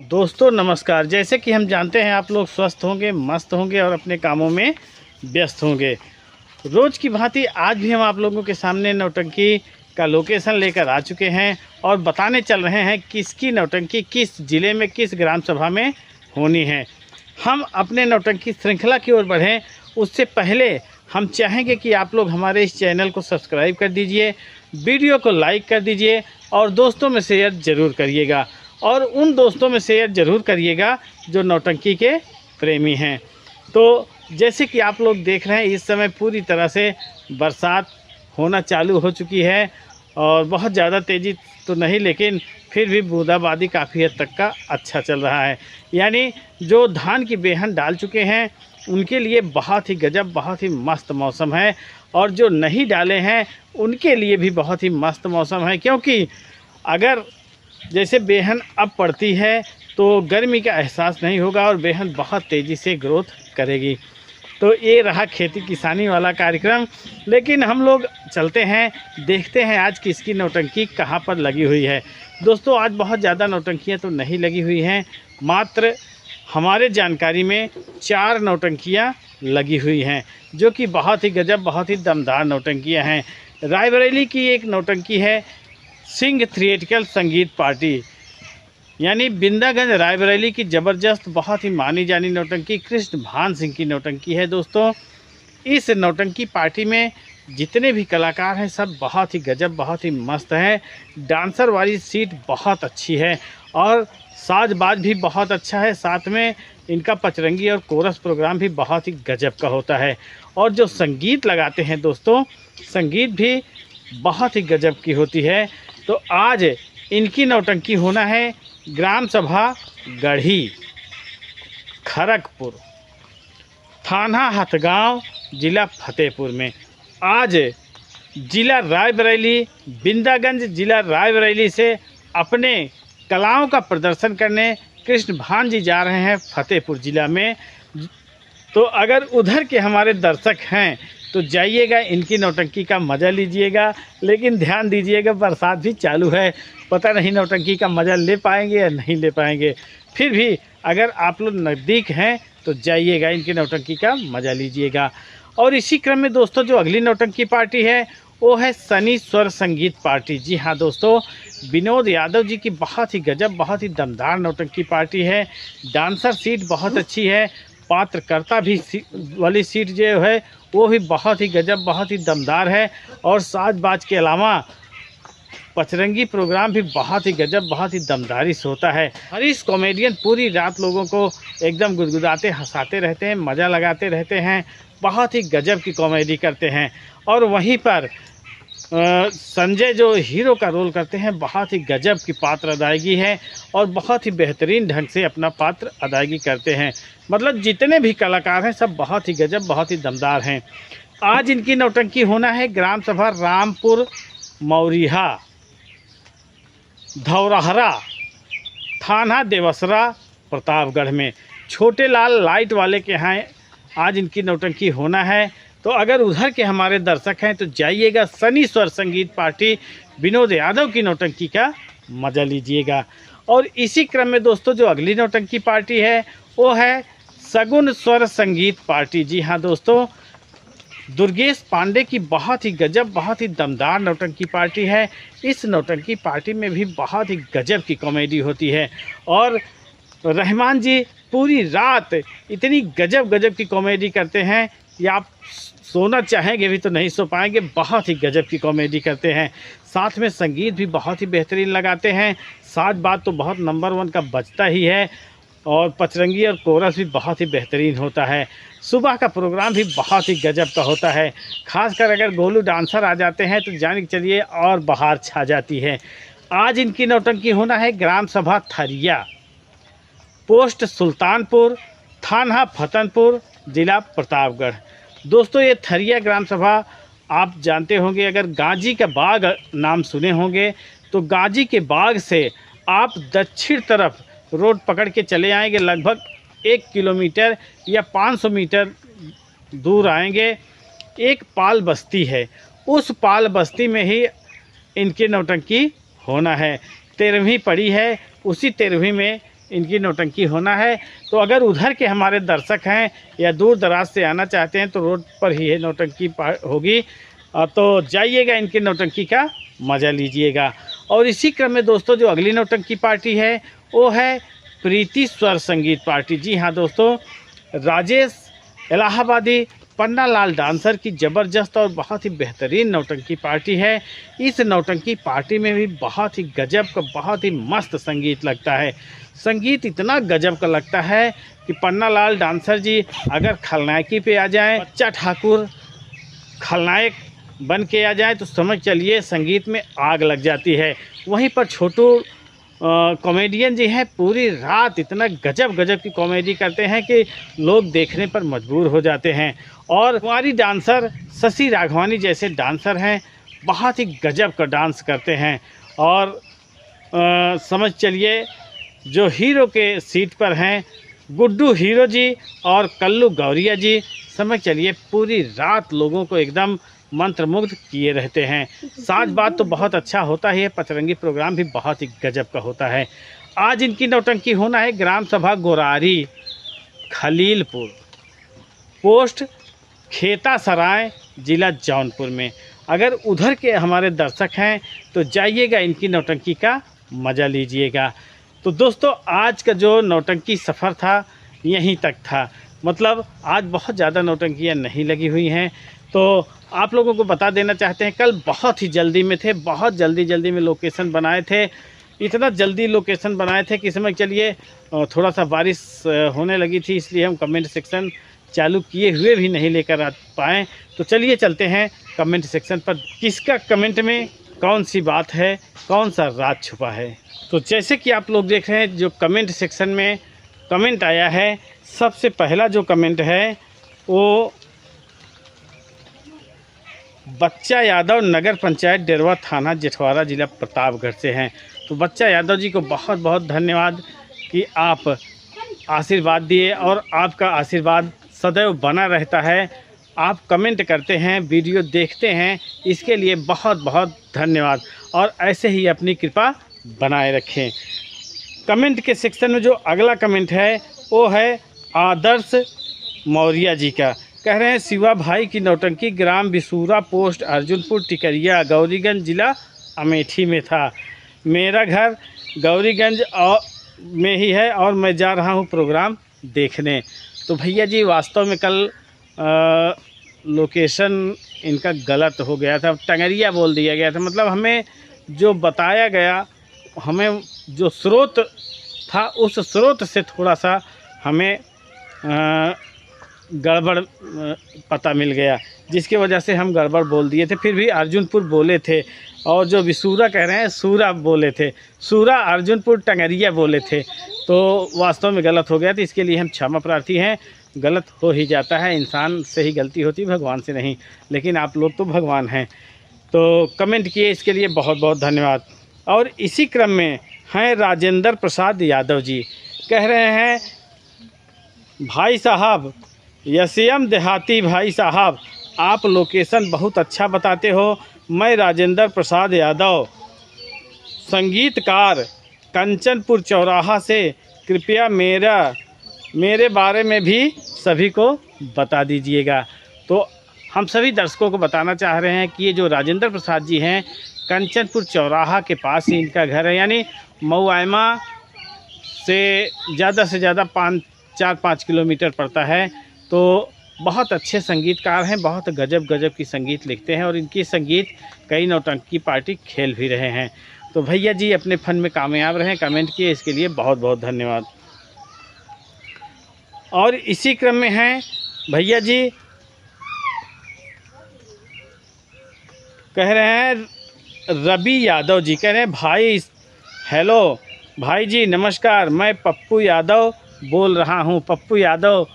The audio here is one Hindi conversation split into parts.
दोस्तों नमस्कार। जैसे कि हम जानते हैं आप लोग स्वस्थ होंगे, मस्त होंगे और अपने कामों में व्यस्त होंगे। रोज़ की भांति आज भी हम आप लोगों के सामने नौटंकी का लोकेशन लेकर आ चुके हैं और बताने चल रहे हैं किसकी नौटंकी किस ज़िले में किस ग्राम सभा में होनी है। हम अपने नौटंकी श्रृंखला की ओर बढ़ें उससे पहले हम चाहेंगे कि आप लोग हमारे इस चैनल को सब्सक्राइब कर दीजिए, वीडियो को लाइक कर दीजिए और दोस्तों में शेयर ज़रूर करिएगा। और उन दोस्तों में शेयर ज़रूर करिएगा जो नौटंकी के प्रेमी हैं। तो जैसे कि आप लोग देख रहे हैं इस समय पूरी तरह से बरसात होना चालू हो चुकी है और बहुत ज़्यादा तेज़ी तो नहीं, लेकिन फिर भी बूंदाबांदी काफ़ी हद तक का अच्छा चल रहा है। यानी जो धान की बेहन डाल चुके हैं उनके लिए बहुत ही गजब, बहुत ही मस्त मौसम है और जो नहीं डाले हैं उनके लिए भी बहुत ही मस्त मौसम है, क्योंकि अगर जैसे बेहन अब पड़ती है तो गर्मी का एहसास नहीं होगा और बेहन बहुत तेज़ी से ग्रोथ करेगी। तो ये रहा खेती किसानी वाला कार्यक्रम। लेकिन हम लोग चलते हैं, देखते हैं आज किसकी नौटंकी कहाँ पर लगी हुई है। दोस्तों आज बहुत ज़्यादा नौटंकियाँ तो नहीं लगी हुई हैं, मात्र हमारे जानकारी में 4 नौटंकियाँ लगी हुई हैं जो कि बहुत ही गजब, बहुत ही दमदार नौटंकियाँ हैं। रायबरेली की एक नौटंकी है सिंह थिएट्रिकल संगीत पार्टी, यानी बिंदागंज रायबरेली की ज़बरदस्त बहुत ही मानी जानी नौटंकी कृष्ण भान सिंह की नौटंकी है। दोस्तों इस नौटंकी पार्टी में जितने भी कलाकार हैं सब बहुत ही गजब, बहुत ही मस्त हैं। डांसर वाली सीट बहुत अच्छी है और साजबाज भी बहुत अच्छा है। साथ में इनका पचरंगी और कोरस प्रोग्राम भी बहुत ही गजब का होता है और जो संगीत लगाते हैं दोस्तों, संगीत भी बहुत ही गजब की होती है। तो आज इनकी नौटंकी होना है ग्राम सभा गढ़ी, खड़गपुर, थाना हथगांव, जिला फतेहपुर में। आज जिला रायबरेली, बिंदागंज जिला रायबरेली से अपने कलाओं का प्रदर्शन करने कृष्ण भान जी जा रहे हैं फतेहपुर ज़िला में। तो अगर उधर के हमारे दर्शक हैं तो जाइएगा, इनकी नौटंकी का मज़ा लीजिएगा। लेकिन ध्यान दीजिएगा बरसात भी चालू है, पता नहीं नौटंकी का मज़ा ले पाएंगे या नहीं ले पाएंगे। फिर भी अगर आप लोग नज़दीक हैं तो जाइएगा, इनकी नौटंकी का मज़ा लीजिएगा। और इसी क्रम में दोस्तों जो अगली नौटंकी पार्टी है वो है सनी स्वर संगीत पार्टी। जी हाँ दोस्तों, विनोद यादव जी की बहुत ही गजब, बहुत ही दमदार नौटंकी पार्टी है। डांसर सीट बहुत अच्छी है, पात्रकर्ता भी वाली सीट जो है वो भी बहुत ही गजब, बहुत ही दमदार है और साजबाज के अलावा पचरंगी प्रोग्राम भी बहुत ही गजब, बहुत ही दमदारी से होता है। हरीश कॉमेडियन पूरी रात लोगों को एकदम गुदगुदाते हंसाते रहते हैं, मज़ा लगाते रहते हैं, बहुत ही गजब की कॉमेडी करते हैं। और वहीं पर संजय जो हीरो का रोल करते हैं, बहुत ही गजब की पात्र अदायगी है और बहुत ही बेहतरीन ढंग से अपना पात्र अदायगी करते हैं। मतलब जितने भी कलाकार हैं सब बहुत ही गजब, बहुत ही दमदार हैं। आज इनकी नौटंकी होना है ग्राम सभा रामपुर मौरिहा, धौरहरा, थाना देवसरा, प्रतापगढ़ में। छोटे लाल लाइट वाले के यहाँ आज इनकी नौटंकी होना है। तो अगर उधर के हमारे दर्शक हैं तो जाइएगा, सनी स्वर संगीत पार्टी विनोद यादव की नौटंकी का मज़ा लीजिएगा। और इसी क्रम में दोस्तों जो अगली नौटंकी पार्टी है वो है सगुन स्वर संगीत पार्टी। जी हाँ दोस्तों, दुर्गेश पांडे की बहुत ही गजब, बहुत ही दमदार नौटंकी पार्टी है। इस नौटंकी पार्टी में भी बहुत ही गजब की कॉमेडी होती है और रहमान जी पूरी रात इतनी गजब गजब की कॉमेडी करते हैं कि आप सोना चाहेंगे भी तो नहीं सो पाएंगे। बहुत ही गजब की कॉमेडी करते हैं, साथ में संगीत भी बहुत ही बेहतरीन लगाते हैं। साथ बात तो बहुत नंबर 1 का बजता ही है और पचरंगी और कोरस भी बहुत ही बेहतरीन होता है। सुबह का प्रोग्राम भी बहुत ही गजब का होता है, खासकर अगर गोलू डांसर आ जाते हैं तो जान के चलिए और बहार छा जाती है। आज इनकी नौटंकी होना है ग्राम सभा थरिया, पोस्ट सुल्तानपुर, थाना फतनपुर, जिला प्रतापगढ़। दोस्तों ये थरिया ग्राम सभा आप जानते होंगे, अगर गाजी का बाग नाम सुने होंगे तो गाजी के बाग से आप दक्षिण तरफ रोड पकड़ के चले आएंगे, लगभग 1 किलोमीटर या 500 मीटर दूर आएंगे। एक पाल बस्ती है, उस पाल बस्ती में ही इनकी नौटंकी होना है। 13वीं पड़ी है, उसी 13वीं में इनकी नौटंकी होना है। तो अगर उधर के हमारे दर्शक हैं या दूर दराज से आना चाहते हैं तो रोड पर ही है नौटंकी होगी, तो जाइएगा, इनकी नौटंकी का मज़ा लीजिएगा। और इसी क्रम में दोस्तों जो अगली नौटंकी पार्टी है वो है प्रीति स्वर संगीत पार्टी। जी हाँ दोस्तों, राजेश इलाहाबादी पन्ना लाल डांसर की ज़बरदस्त और बहुत ही बेहतरीन नौटंकी पार्टी है। इस नौटंकी पार्टी में भी बहुत ही गजब का, बहुत ही मस्त संगीत लगता है। संगीत इतना गजब का लगता है कि पन्ना लाल डांसर जी अगर खलनायकी पे आ जाएं, बच्चा ठाकुर खलनायक बन के आ जाए तो समझ चलिए संगीत में आग लग जाती है। वहीं पर छोटू कॉमेडियन जी हैं, पूरी रात इतना गजब गजब की कॉमेडी करते हैं कि लोग देखने पर मजबूर हो जाते हैं। और हमारी डांसर शशि राघवानी जैसे डांसर हैं, बहुत ही गजब का डांस करते हैं। और समझ चलिए जो हीरो के सीट पर हैं गुड्डू हीरो जी और कल्लू गौरिया जी, समझ चलिए पूरी रात लोगों को एकदम मंत्रमुग्ध किए रहते हैं। साज बात तो बहुत अच्छा होता ही है, पचरंगी प्रोग्राम भी बहुत ही गजब का होता है। आज इनकी नौटंकी होना है ग्राम सभा गोरारी खलीलपुर, पोस्ट खेता सराय, जिला जौनपुर में। अगर उधर के हमारे दर्शक हैं तो जाइएगा, इनकी नौटंकी का मज़ा लीजिएगा। तो दोस्तों आज का जो नौटंकी सफ़र था यहीं तक था, मतलब आज बहुत ज़्यादा नौटंकियाँ नहीं लगी हुई हैं। तो आप लोगों को बता देना चाहते हैं, कल बहुत ही जल्दी में थे, बहुत जल्दी में लोकेशन बनाए थे। इतना जल्दी लोकेशन बनाए थे कि समझ चलिए थोड़ा सा बारिश होने लगी थी, इसलिए हम कमेंट सेक्शन चालू किए हुए भी नहीं लेकर आ पाए। तो चलिए चलते हैं कमेंट सेक्शन पर, किसका कमेंट में कौन सी बात है, कौन सा राज छुपा है। तो जैसे कि आप लोग देख रहे हैं जो कमेंट सेक्शन में कमेंट आया है, सबसे पहला जो कमेंट है वो बच्चा यादव, नगर पंचायत डेरवा, थाना जेठवाड़ा, जिला प्रतापगढ़ से हैं। तो बच्चा यादव जी को बहुत बहुत धन्यवाद कि आप आशीर्वाद दिए और आपका आशीर्वाद सदैव बना रहता है। आप कमेंट करते हैं, वीडियो देखते हैं, इसके लिए बहुत बहुत धन्यवाद और ऐसे ही अपनी कृपा बनाए रखें। कमेंट के सेक्शन में जो अगला कमेंट है वो है आदर्श मौर्य जी का। कह रहे हैं शिवा भाई की नौटंकी ग्राम बिसूरा, पोस्ट अर्जुनपुर, टिकरिया, गौरीगंज, जिला अमेठी में था। मेरा घर गौरीगंज में ही है और मैं जा रहा हूँ प्रोग्राम देखने। तो भैया जी वास्तव में कल लोकेशन इनका गलत हो गया था, टंगरिया बोल दिया गया था। मतलब हमें जो बताया गया, हमें जो स्रोत था उस स्रोत से थोड़ा सा हमें गड़बड़ पता मिल गया, जिसकी वजह से हम गड़बड़ बोल दिए थे। फिर भी अर्जुनपुर बोले थे और जो विसूरा कह रहे हैं सूरा बोले थे, सूरा अर्जुनपुर टंगरिया बोले थे। तो वास्तव में गलत हो गया था, इसके लिए हम क्षमा प्रार्थी हैं। गलत हो ही जाता है, इंसान से ही गलती होती, भगवान से नहीं। लेकिन आप लोग तो भगवान हैं। तो कमेंट किए इसके लिए बहुत बहुत धन्यवाद। और इसी क्रम में हैं राजेंद्र प्रसाद यादव जी, कह रहे हैं भाई साहब, यसीएम देहाती भाई साहब, आप लोकेशन बहुत अच्छा बताते हो। मैं राजेंद्र प्रसाद यादव, संगीतकार, कंचनपुर चौराहा से, कृपया मेरे बारे में भी सभी को बता दीजिएगा। तो हम सभी दर्शकों को बताना चाह रहे हैं कि ये जो राजेंद्र प्रसाद जी हैं, कंचनपुर चौराहा के पास ही इनका घर है, यानी मऊआयमा से ज़्यादा 4-5 किलोमीटर पड़ता है। तो बहुत अच्छे संगीतकार हैं, बहुत गजब गजब की संगीत लिखते हैं और इनकी संगीत कई नौटंकी पार्टी खेल भी रहे हैं। तो भैया जी अपने फन में कामयाब रहें, कमेंट किए इसके लिए बहुत बहुत धन्यवाद। और इसी क्रम में हैं भैया जी, कह रहे हैं रवि यादव जी, कह रहे हैं भाई हेलो भाई जी नमस्कार, मैं पप्पू यादव बोल रहा हूँ। पप्पू यादव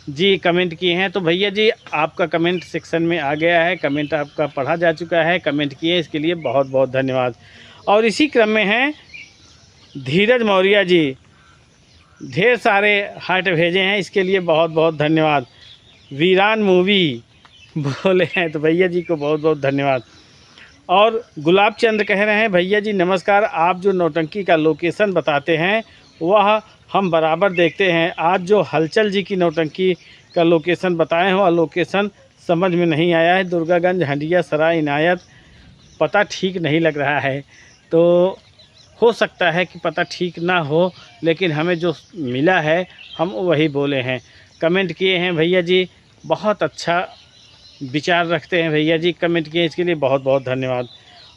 जी कमेंट किए हैं। तो भैया जी आपका कमेंट सेक्शन में आ गया है, कमेंट आपका पढ़ा जा चुका है, कमेंट किए इसके लिए बहुत बहुत धन्यवाद। और इसी क्रम में हैं धीरज मौर्य जी, ढेर सारे हार्ट भेजे हैं, इसके लिए बहुत बहुत धन्यवाद। वीरान मूवी बोले हैं, तो भैया जी को बहुत बहुत धन्यवाद। और गुलाब चंद कह रहे हैं भैया जी नमस्कार, आप जो नौटंकी का लोकेशन बताते हैं वह हम बराबर देखते हैं। आज जो हलचल जी की नौटंकी का लोकेशन बताए हैं, और लोकेशन समझ में नहीं आया है। दुर्गागंज, हंडिया सराय, इनायत, पता ठीक नहीं लग रहा है। तो हो सकता है कि पता ठीक ना हो, लेकिन हमें जो मिला है हम वही बोले हैं। कमेंट किए हैं भैया जी, बहुत अच्छा विचार रखते हैं भैया जी, कमेंट किए, इसके लिए बहुत बहुत धन्यवाद।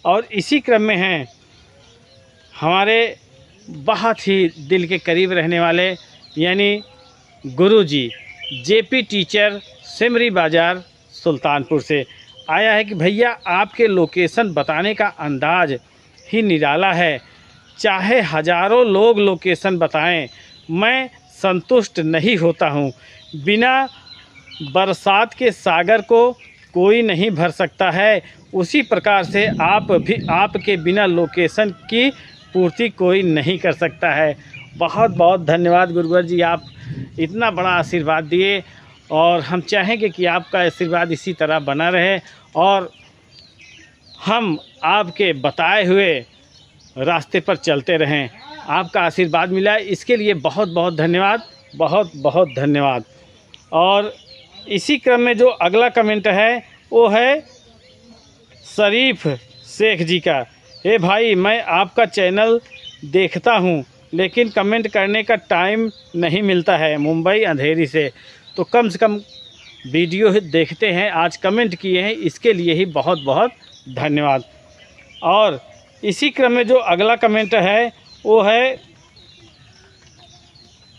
और इसी क्रम में हैं हमारे बहुत ही दिल के करीब रहने वाले, यानी गुरुजी जेपी टीचर, सिमरी बाज़ार, सुल्तानपुर से आया है कि भैया आपके लोकेशन बताने का अंदाज़ ही निराला है। चाहे हज़ारों लोग लोकेशन बताएं, मैं संतुष्ट नहीं होता हूँ। बिना बरसात के सागर को कोई नहीं भर सकता है, उसी प्रकार से आप भी, आपके बिना लोकेशन की पूर्ति कोई नहीं कर सकता है। बहुत बहुत धन्यवाद गुरुवर जी, आप इतना बड़ा आशीर्वाद दिए, और हम चाहेंगे कि आपका आशीर्वाद इसी तरह बना रहे और हम आपके बताए हुए रास्ते पर चलते रहें। आपका आशीर्वाद मिला, इसके लिए बहुत बहुत धन्यवाद, बहुत बहुत धन्यवाद। और इसी क्रम में जो अगला कमेंट है वो है शरीफ शेख जी का। हे भाई, मैं आपका चैनल देखता हूँ, लेकिन कमेंट करने का टाइम नहीं मिलता है, मुंबई अंधेरी से। तो कम से कम वीडियो देखते हैं, आज कमेंट किए हैं, इसके लिए ही बहुत बहुत धन्यवाद। और इसी क्रम में जो अगला कमेंट है वो है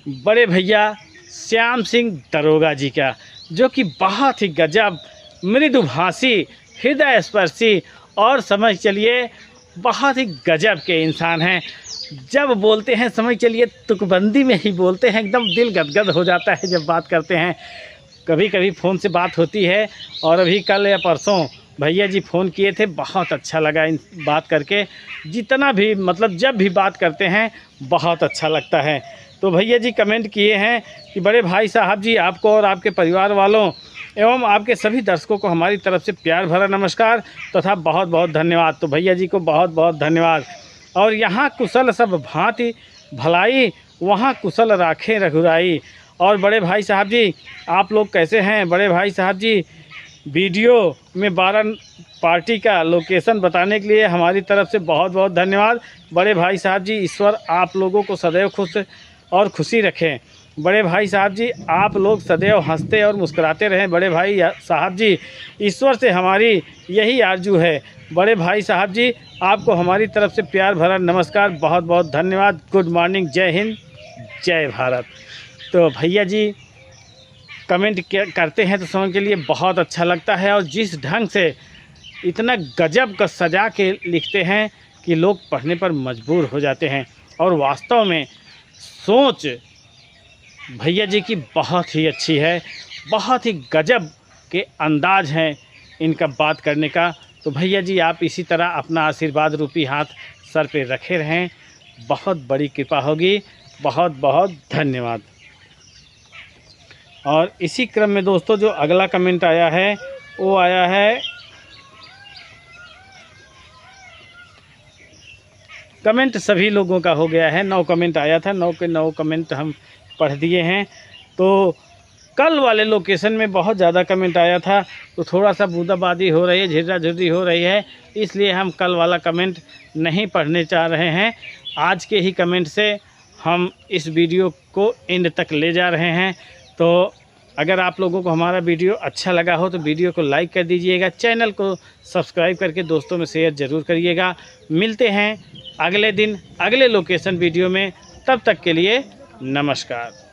बड़े भैया श्याम सिंह दरोगा जी का, जो कि बहुत ही गजब मृदुभाषी, हृदय स्पर्शी और समझ चलिए बहुत ही गजब के इंसान हैं। जब बोलते हैं समझ चलिए तुकबंदी में ही बोलते हैं, एकदम दिल गदगद हो जाता है जब बात करते हैं। कभी कभी फ़ोन से बात होती है, और अभी कल या परसों भैया जी फ़ोन किए थे, बहुत अच्छा लगा इन बात करके। जितना भी मतलब जब भी बात करते हैं बहुत अच्छा लगता है। तो भैया जी कमेंट किए हैं कि बड़े भाई साहब जी, आपको और आपके परिवार वालों एवं आपके सभी दर्शकों को हमारी तरफ से प्यार भरा नमस्कार तथा बहुत बहुत धन्यवाद। तो भैया जी को बहुत बहुत धन्यवाद। और यहाँ कुशल सब भांति भलाई, वहाँ कुशल राखें रघुराई। और बड़े भाई साहब जी, आप लोग कैसे हैं? बड़े भाई साहब जी, वीडियो में 12 पार्टी का लोकेशन बताने के लिए हमारी तरफ से बहुत बहुत धन्यवाद। बड़े भाई साहब जी, ईश्वर आप लोगों को सदैव खुश और खुशी रखें। बड़े भाई साहब जी, आप लोग सदैव हंसते और मुस्कुराते रहें। बड़े भाई साहब जी, ईश्वर से हमारी यही आरजू है। बड़े भाई साहब जी, आपको हमारी तरफ से प्यार भरा नमस्कार, बहुत बहुत धन्यवाद। गुड मॉर्निंग, जय हिंद, जय भारत। तो भैया जी कमेंट करते हैं तो समझ के लिए बहुत अच्छा लगता है, और जिस ढंग से इतना गजब का सजा के लिखते हैं कि लोग पढ़ने पर मजबूर हो जाते हैं। और वास्तव में सोच भैया जी की बहुत ही अच्छी है, बहुत ही गजब के अंदाज हैं इनका बात करने का। तो भैया जी आप इसी तरह अपना आशीर्वाद रूपी हाथ सर पे रखे रहें, बहुत बड़ी कृपा होगी। बहुत बहुत धन्यवाद। और इसी क्रम में दोस्तों जो अगला कमेंट आया है वो आया है, कमेंट सभी लोगों का हो गया है, 9 कमेंट आया था, 9 के 9 कमेंट हम पढ़ दिए हैं। तो कल वाले लोकेशन में बहुत ज़्यादा कमेंट आया था, तो थोड़ा सा बूंदाबांदी हो रही है, झिर्रा-झिर्री हो रही है, इसलिए हम कल वाला कमेंट नहीं पढ़ने चाह रहे हैं। आज के ही कमेंट से हम इस वीडियो को एंड तक ले जा रहे हैं। तो अगर आप लोगों को हमारा वीडियो अच्छा लगा हो तो वीडियो को लाइक कर दीजिएगा, चैनल को सब्सक्राइब करके दोस्तों में शेयर ज़रूर करिएगा। मिलते हैं अगले दिन अगले लोकेशन वीडियो में, तब तक के लिए नमस्कार।